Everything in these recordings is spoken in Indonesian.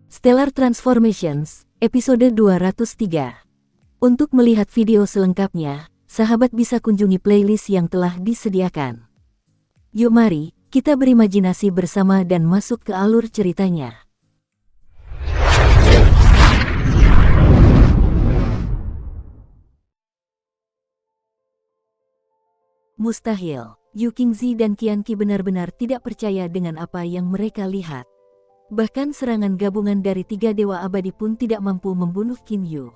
Stellar Transformations, episode 203. Untuk melihat video selengkapnya, sahabat bisa kunjungi playlist yang telah disediakan. Yuk mari, kita berimajinasi bersama dan masuk ke alur ceritanya. Mustahil, Yu Qingzi dan Qianqi benar-benar tidak percaya dengan apa yang mereka lihat. Bahkan serangan gabungan dari 3 dewa abadi pun tidak mampu membunuh Qin Yu.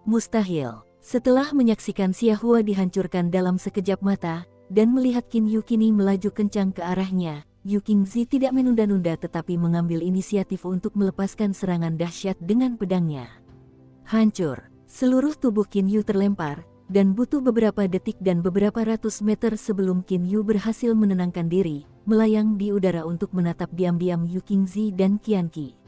Mustahil. Setelah menyaksikan Xia Hua dihancurkan dalam sekejap mata, dan melihat Qin Yu kini melaju kencang ke arahnya, Yu Qingzi tidak menunda-nunda tetapi mengambil inisiatif untuk melepaskan serangan dahsyat dengan pedangnya. Hancur. Seluruh tubuh Qin Yu terlempar, dan butuh beberapa detik dan beberapa ratus meter sebelum Qin Yu berhasil menenangkan diri, melayang di udara untuk menatap diam-diam Yu Qingzi dan Qianqi.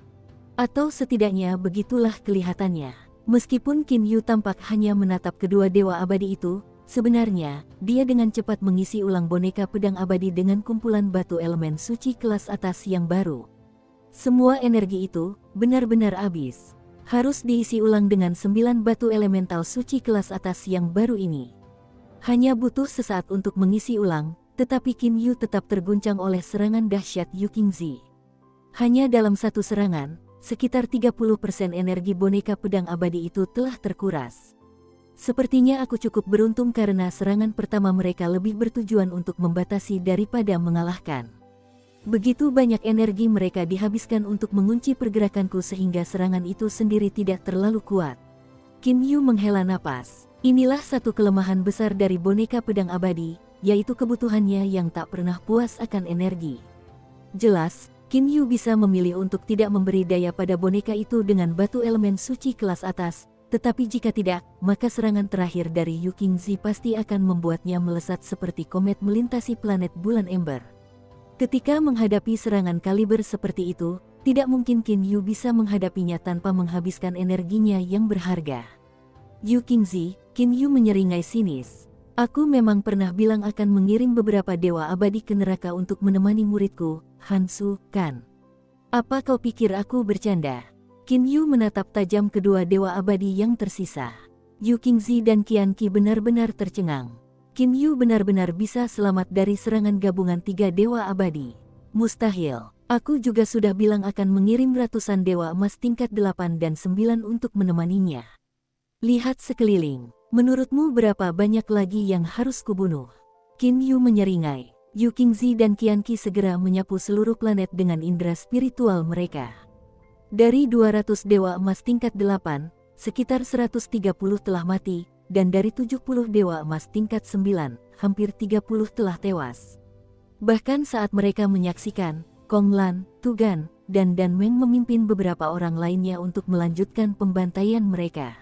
Atau setidaknya begitulah kelihatannya. Meskipun Qin Yu tampak hanya menatap kedua dewa abadi itu, sebenarnya dia dengan cepat mengisi ulang boneka pedang abadi dengan kumpulan batu elemen suci kelas atas yang baru. Semua energi itu benar-benar habis. Harus diisi ulang dengan 9 batu elemental suci kelas atas yang baru ini. Hanya butuh sesaat untuk mengisi ulang, tetapi Qin Yu tetap terguncang oleh serangan dahsyat Yu Qingzi. Hanya dalam satu serangan, sekitar 30% energi boneka pedang abadi itu telah terkuras. Sepertinya aku cukup beruntung karena serangan pertama mereka lebih bertujuan untuk membatasi daripada mengalahkan. Begitu banyak energi mereka dihabiskan untuk mengunci pergerakanku sehingga serangan itu sendiri tidak terlalu kuat. Qin Yu menghela napas. Inilah satu kelemahan besar dari boneka pedang abadi, yaitu kebutuhannya yang tak pernah puas akan energi. Jelas, Qin Yu bisa memilih untuk tidak memberi daya pada boneka itu dengan batu elemen suci kelas atas, tetapi jika tidak, maka serangan terakhir dari Yu Qingzi pasti akan membuatnya melesat seperti komet melintasi planet bulan ember. Ketika menghadapi serangan kaliber seperti itu, tidak mungkin Qin Yu bisa menghadapinya tanpa menghabiskan energinya yang berharga. Yu Qingzi, Qin Yu menyeringai sinis. Aku memang pernah bilang akan mengirim beberapa dewa abadi ke neraka untuk menemani muridku, Han Su, kan? Apa kau pikir aku bercanda? Qin Yu menatap tajam kedua dewa abadi yang tersisa. Yu Qingzi dan Qianqi benar-benar tercengang. Qin Yu benar-benar bisa selamat dari serangan gabungan 3 dewa abadi. Mustahil. Aku juga sudah bilang akan mengirim ratusan dewa emas tingkat 8 dan 9 untuk menemaninya. Lihat sekeliling. Menurutmu berapa banyak lagi yang harus kubunuh? Qin Yu menyeringai. Yu Qingzi dan Qianqi segera menyapu seluruh planet dengan indera spiritual mereka. Dari 200 dewa emas tingkat 8, sekitar 130 telah mati, dan dari 70 dewa emas tingkat 9, hampir 30 telah tewas. Bahkan saat mereka menyaksikan, Kong Lan, Tu Gan, dan Dan Meng memimpin beberapa orang lainnya untuk melanjutkan pembantaian mereka.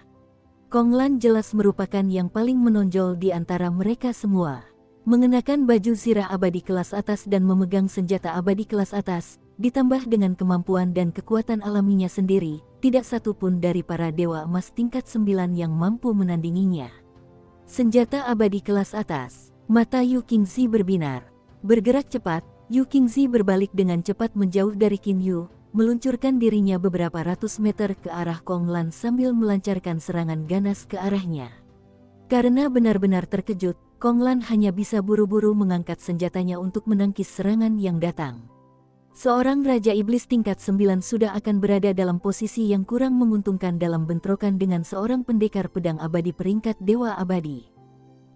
Kong Lan jelas merupakan yang paling menonjol di antara mereka semua. Mengenakan baju zirah abadi kelas atas dan memegang senjata abadi kelas atas, ditambah dengan kemampuan dan kekuatan alaminya sendiri, tidak satu pun dari para dewa emas tingkat 9 yang mampu menandinginya. Senjata abadi kelas atas. Mata Yu Qingzi berbinar. Bergerak cepat, Yu Qingzi berbalik dengan cepat menjauh dari Qin Yu, meluncurkan dirinya beberapa ratus meter ke arah Kong Lan sambil melancarkan serangan ganas ke arahnya. Karena benar-benar terkejut, Kong Lan hanya bisa buru-buru mengangkat senjatanya untuk menangkis serangan yang datang. Seorang Raja Iblis tingkat 9 sudah akan berada dalam posisi yang kurang menguntungkan dalam bentrokan dengan seorang pendekar pedang abadi peringkat dewa abadi.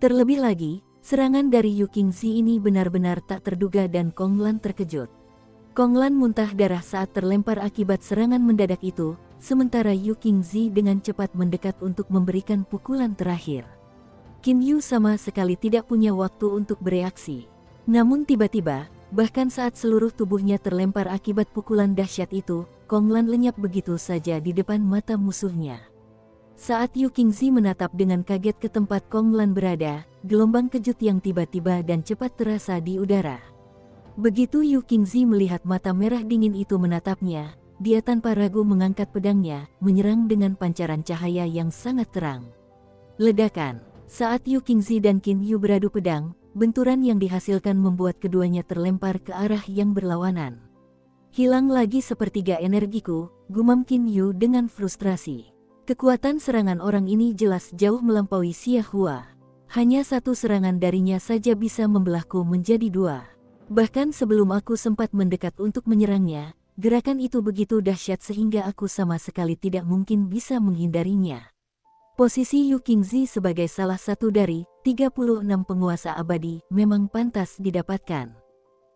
Terlebih lagi, serangan dari Yu Qingzi ini benar-benar tak terduga dan Kong Lan terkejut. Kong Lan muntah darah saat terlempar akibat serangan mendadak itu, sementara Yu Qingzi dengan cepat mendekat untuk memberikan pukulan terakhir. Qin Yu sama sekali tidak punya waktu untuk bereaksi. Namun tiba-tiba, bahkan saat seluruh tubuhnya terlempar akibat pukulan dahsyat itu, Kong Lan lenyap begitu saja di depan mata musuhnya. Saat Yu Qingzi menatap dengan kaget ke tempat Kong Lan berada, gelombang kejut yang tiba-tiba dan cepat terasa di udara. Begitu Yu Qingzi melihat mata merah dingin itu menatapnya, dia tanpa ragu mengangkat pedangnya, menyerang dengan pancaran cahaya yang sangat terang. Ledakan. Saat Yu Qingzi dan Qin Yu beradu pedang, benturan yang dihasilkan membuat keduanya terlempar ke arah yang berlawanan. Hilang lagi sepertiga energiku, gumam Qin Yu dengan frustrasi. Kekuatan serangan orang ini jelas jauh melampaui Xia Hua. Hanya satu serangan darinya saja bisa membelahku menjadi dua. Bahkan sebelum aku sempat mendekat untuk menyerangnya, gerakan itu begitu dahsyat sehingga aku sama sekali tidak mungkin bisa menghindarinya. Posisi Yu Qingzi sebagai salah satu dari 36 penguasa abadi memang pantas didapatkan.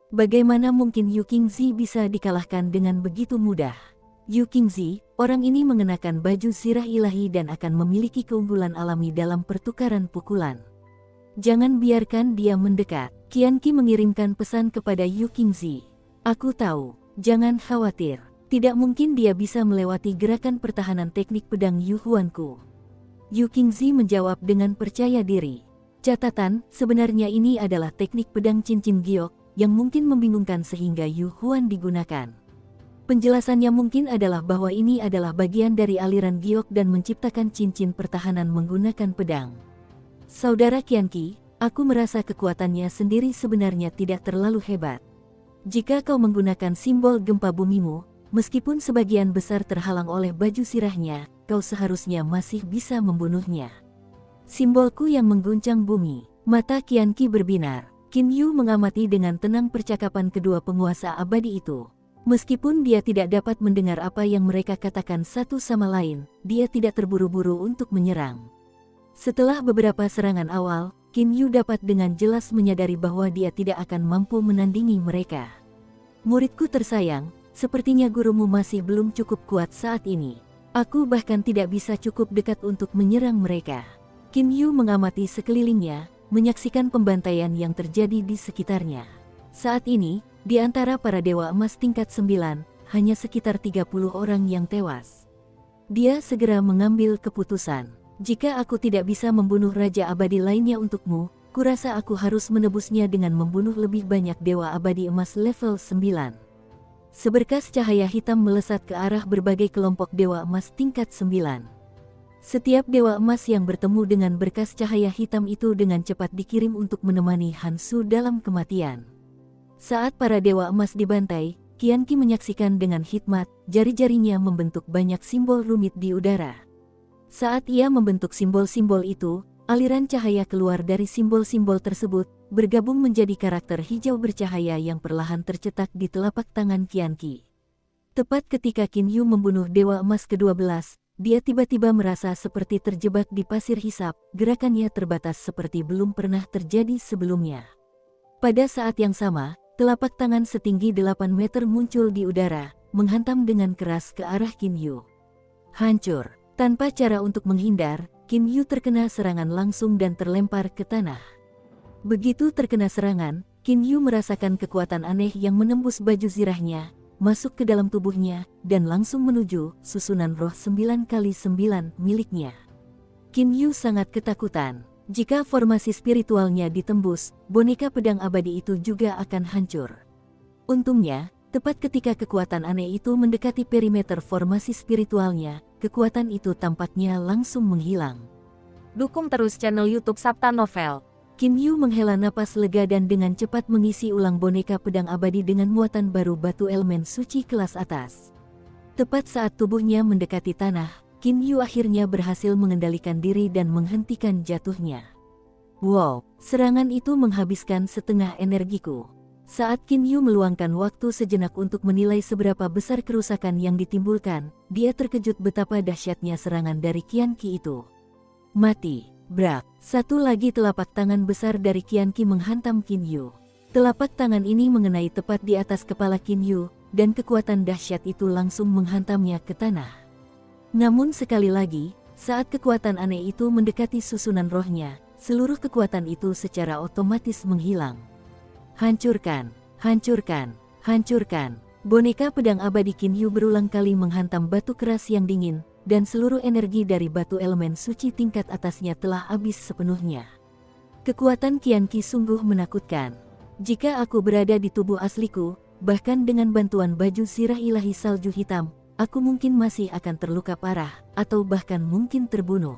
Bagaimana mungkin Yu Qingzi bisa dikalahkan dengan begitu mudah? Yu Qingzi, orang ini mengenakan baju sirah ilahi dan akan memiliki keunggulan alami dalam pertukaran pukulan. Jangan biarkan dia mendekat. Qianqi mengirimkan pesan kepada Yu Qingzi. Aku tahu, jangan khawatir. Tidak mungkin dia bisa melewati gerakan pertahanan teknik pedang Yu Huanku. Yu Qingzi menjawab dengan percaya diri. Catatan, sebenarnya ini adalah teknik pedang cincin giok yang mungkin membingungkan sehingga Yu Huan digunakan. Penjelasannya mungkin adalah bahwa ini adalah bagian dari aliran giok dan menciptakan cincin pertahanan menggunakan pedang. Saudara Qianqi, aku merasa kekuatannya sendiri sebenarnya tidak terlalu hebat. Jika kau menggunakan simbol gempa bumimu, meskipun sebagian besar terhalang oleh baju sirahnya, kau seharusnya masih bisa membunuhnya. Simbolku yang mengguncang bumi. Mata Qianqi berbinar. Qin Yu mengamati dengan tenang percakapan kedua penguasa abadi itu. Meskipun dia tidak dapat mendengar apa yang mereka katakan satu sama lain, dia tidak terburu-buru untuk menyerang. Setelah beberapa serangan awal, Qin Yu dapat dengan jelas menyadari bahwa dia tidak akan mampu menandingi mereka. Muridku tersayang, sepertinya gurumu masih belum cukup kuat saat ini. Aku bahkan tidak bisa cukup dekat untuk menyerang mereka. Qin Yu mengamati sekelilingnya, menyaksikan pembantaian yang terjadi di sekitarnya. Saat ini, di antara para dewa emas tingkat 9, hanya sekitar 30 orang yang tewas. Dia segera mengambil keputusan. Jika aku tidak bisa membunuh Raja Abadi lainnya untukmu, kurasa aku harus menebusnya dengan membunuh lebih banyak dewa abadi emas level 9. Seberkas cahaya hitam melesat ke arah berbagai kelompok dewa emas tingkat 9. Setiap dewa emas yang bertemu dengan berkas cahaya hitam itu dengan cepat dikirim untuk menemani Han Su dalam kematian. Saat para dewa emas dibantai, Qianqi menyaksikan dengan hikmat, jari-jarinya membentuk banyak simbol rumit di udara. Saat ia membentuk simbol-simbol itu, aliran cahaya keluar dari simbol-simbol tersebut, bergabung menjadi karakter hijau bercahaya yang perlahan tercetak di telapak tangan Qianqi. Tepat ketika Qin Yu membunuh dewa emas ke-12, dia tiba-tiba merasa seperti terjebak di pasir hisap, gerakannya terbatas seperti belum pernah terjadi sebelumnya. Pada saat yang sama, telapak tangan setinggi 8 meter muncul di udara, menghantam dengan keras ke arah Qin Yu. Hancur. Tanpa cara untuk menghindar, Qin Yu terkena serangan langsung dan terlempar ke tanah. Begitu terkena serangan, Qin Yu merasakan kekuatan aneh yang menembus baju zirahnya, masuk ke dalam tubuhnya, dan langsung menuju susunan roh 9x9 miliknya. Qin Yu sangat ketakutan. Jika formasi spiritualnya ditembus, boneka pedang abadi itu juga akan hancur. Untungnya, tepat ketika kekuatan aneh itu mendekati perimeter formasi spiritualnya, kekuatan itu tampaknya langsung menghilang. Dukung terus channel YouTube Sabta Novel. Qin Yu menghela napas lega dan dengan cepat mengisi ulang boneka pedang abadi dengan muatan baru batu elemen suci kelas atas. Tepat saat tubuhnya mendekati tanah, Qin Yu akhirnya berhasil mengendalikan diri dan menghentikan jatuhnya. Wow, serangan itu menghabiskan setengah energiku. Saat Qin Yu meluangkan waktu sejenak untuk menilai seberapa besar kerusakan yang ditimbulkan, dia terkejut betapa dahsyatnya serangan dari Qianqi itu. Mati. Brak, satu lagi telapak tangan besar dari Qianqi menghantam Qin Yu. Telapak tangan ini mengenai tepat di atas kepala Qin Yu, dan kekuatan dahsyat itu langsung menghantamnya ke tanah. Namun sekali lagi, saat kekuatan aneh itu mendekati susunan rohnya, seluruh kekuatan itu secara otomatis menghilang. Hancurkan, hancurkan, hancurkan. Boneka pedang abadi Qin Yu berulang kali menghantam batu keras yang dingin, dan seluruh energi dari batu elemen suci tingkat atasnya telah habis sepenuhnya. Kekuatan Qianqi sungguh menakutkan. Jika aku berada di tubuh asliku, bahkan dengan bantuan baju sirah ilahi salju hitam, aku mungkin masih akan terluka parah, atau bahkan mungkin terbunuh.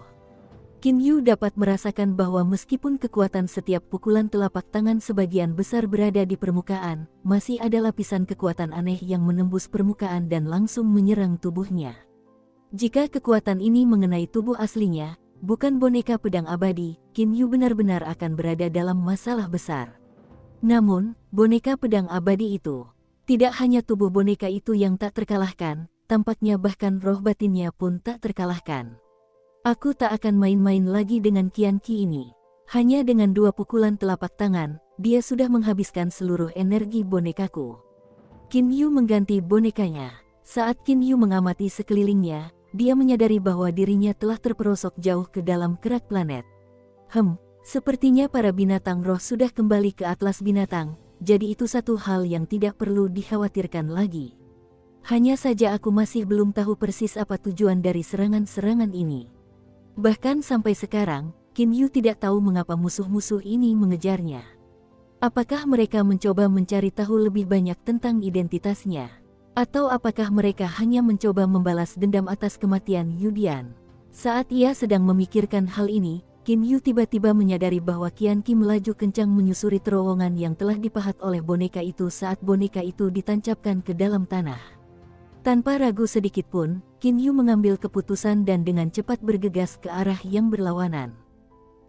Qin Yu dapat merasakan bahwa meskipun kekuatan setiap pukulan telapak tangan sebagian besar berada di permukaan, masih ada lapisan kekuatan aneh yang menembus permukaan dan langsung menyerang tubuhnya. Jika kekuatan ini mengenai tubuh aslinya, bukan boneka pedang abadi, Qin Yu benar-benar akan berada dalam masalah besar. Namun, boneka pedang abadi itu, tidak hanya tubuh boneka itu yang tak terkalahkan, tampaknya bahkan roh batinnya pun tak terkalahkan. Aku tak akan main-main lagi dengan Qianqi ini. Hanya dengan 2 pukulan telapak tangan, dia sudah menghabiskan seluruh energi bonekaku. Qin Yu mengganti bonekanya. Saat Qin Yu mengamati sekelilingnya, dia menyadari bahwa dirinya telah terperosok jauh ke dalam kerak planet. Sepertinya para binatang roh sudah kembali ke atlas binatang, jadi itu satu hal yang tidak perlu dikhawatirkan lagi. Hanya saja aku masih belum tahu persis apa tujuan dari serangan-serangan ini. Bahkan sampai sekarang, Qin Yu tidak tahu mengapa musuh-musuh ini mengejarnya. Apakah mereka mencoba mencari tahu lebih banyak tentang identitasnya? Atau apakah mereka hanya mencoba membalas dendam atas kematian Yu Dian? Saat ia sedang memikirkan hal ini, Qin Yu tiba-tiba menyadari bahwa Qianqi melaju kencang menyusuri terowongan yang telah dipahat oleh boneka itu saat boneka itu ditancapkan ke dalam tanah. Tanpa ragu sedikit pun, Qin Yu mengambil keputusan dan dengan cepat bergegas ke arah yang berlawanan.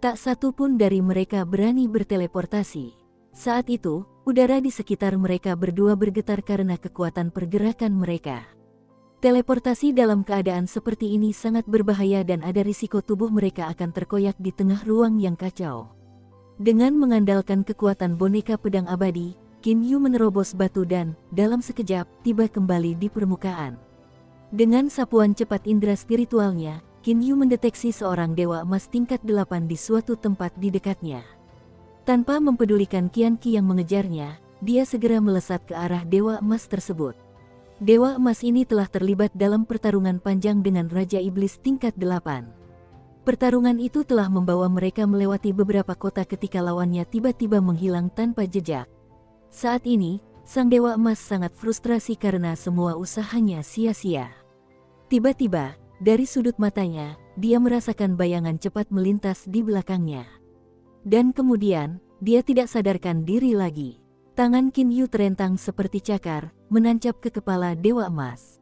Tak satu pun dari mereka berani berteleportasi. Saat itu, udara di sekitar mereka berdua bergetar karena kekuatan pergerakan mereka. Teleportasi dalam keadaan seperti ini sangat berbahaya dan ada risiko tubuh mereka akan terkoyak di tengah ruang yang kacau. Dengan mengandalkan kekuatan boneka pedang abadi, Qin Yu menerobos batu dan, dalam sekejap, tiba kembali di permukaan. Dengan sapuan cepat indera spiritualnya, Qin Yu mendeteksi seorang dewa emas tingkat 8 di suatu tempat di dekatnya. Tanpa mempedulikan Qianqi yang mengejarnya, dia segera melesat ke arah dewa emas tersebut. Dewa emas ini telah terlibat dalam pertarungan panjang dengan Raja Iblis tingkat 8. Pertarungan itu telah membawa mereka melewati beberapa kota ketika lawannya tiba-tiba menghilang tanpa jejak. Saat ini, sang dewa emas sangat frustrasi karena semua usahanya sia-sia. Tiba-tiba, dari sudut matanya, dia merasakan bayangan cepat melintas di belakangnya. Dan kemudian, dia tidak sadarkan diri lagi. Tangan Qin Yu terentang seperti cakar, menancap ke kepala dewa emas.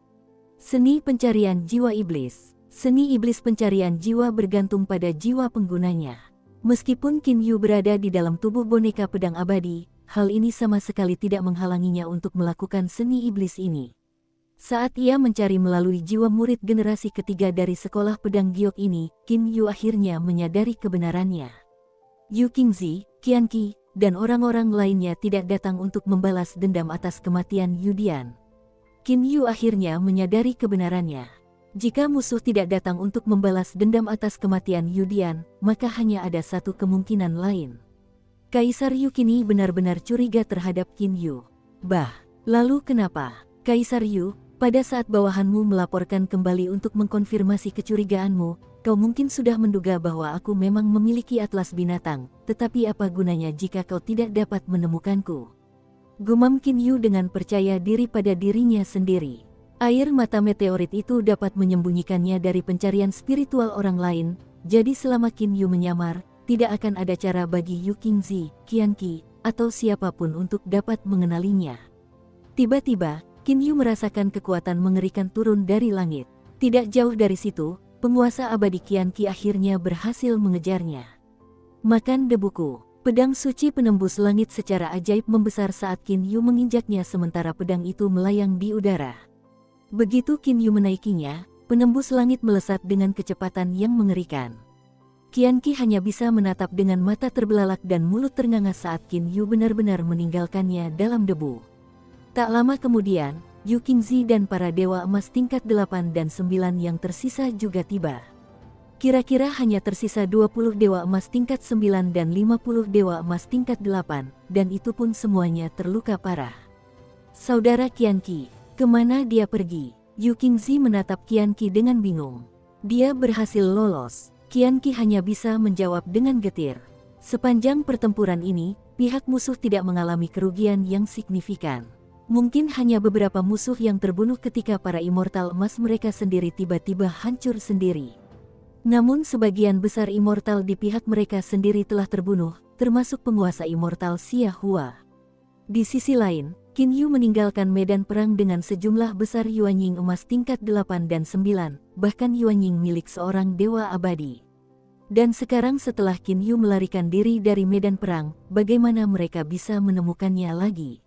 Seni pencarian jiwa iblis. Seni iblis pencarian jiwa bergantung pada jiwa penggunanya. Meskipun Qin Yu berada di dalam tubuh boneka pedang abadi, hal ini sama sekali tidak menghalanginya untuk melakukan seni iblis ini. Saat ia mencari melalui jiwa murid generasi ketiga dari sekolah pedang giok ini, Qin Yu akhirnya menyadari kebenarannya. Yu Qingzi, Qianqi, dan orang-orang lainnya tidak datang untuk membalas dendam atas kematian Yu Dian. Qin Yu akhirnya menyadari kebenarannya. Jika musuh tidak datang untuk membalas dendam atas kematian Yu Dian, maka hanya ada satu kemungkinan lain. Kaisar Yu kini benar-benar curiga terhadap Qin Yu. Lalu kenapa? Kaisar Yu, pada saat bawahanmu melaporkan kembali untuk mengkonfirmasi kecurigaanmu, kau mungkin sudah menduga bahwa aku memang memiliki atlas binatang, tetapi apa gunanya jika kau tidak dapat menemukanku? Gumam Qin Yu dengan percaya diri pada dirinya sendiri. Air mata meteorit itu dapat menyembunyikannya dari pencarian spiritual orang lain, jadi selama Qin Yu menyamar, tidak akan ada cara bagi Yu Qingzi, Qianqi, atau siapapun untuk dapat mengenalinya. Tiba-tiba, Qin Yu merasakan kekuatan mengerikan turun dari langit. Tidak jauh dari situ, penguasa abadi Qianqi akhirnya berhasil mengejarnya. Makan debuku. Pedang suci penembus langit secara ajaib membesar saat Qin Yu menginjaknya sementara pedang itu melayang di udara. Begitu Qin Yu menaikinya, penembus langit melesat dengan kecepatan yang mengerikan. Qianqi hanya bisa menatap dengan mata terbelalak dan mulut ternganga saat Qin Yu benar-benar meninggalkannya dalam debu. Tak lama kemudian, Yu Qingzi dan para dewa emas tingkat 8 dan 9 yang tersisa juga tiba. Kira-kira hanya tersisa 20 dewa emas tingkat 9 dan 50 dewa emas tingkat 8, dan itu pun semuanya terluka parah. Saudara Qianqi, kemana dia pergi? Yu Qingzi menatap Qianqi dengan bingung. Dia berhasil lolos. Qianqi hanya bisa menjawab dengan getir. Sepanjang pertempuran ini, pihak musuh tidak mengalami kerugian yang signifikan. Mungkin hanya beberapa musuh yang terbunuh ketika para immortal emas mereka sendiri tiba-tiba hancur sendiri. Namun sebagian besar immortal di pihak mereka sendiri telah terbunuh, termasuk penguasa immortal Xia Hua. Di sisi lain, Qin Yu meninggalkan medan perang dengan sejumlah besar Yuanying emas tingkat 8 dan 9, bahkan Yuanying milik seorang dewa abadi. Dan sekarang setelah Qin Yu melarikan diri dari medan perang, bagaimana mereka bisa menemukannya lagi?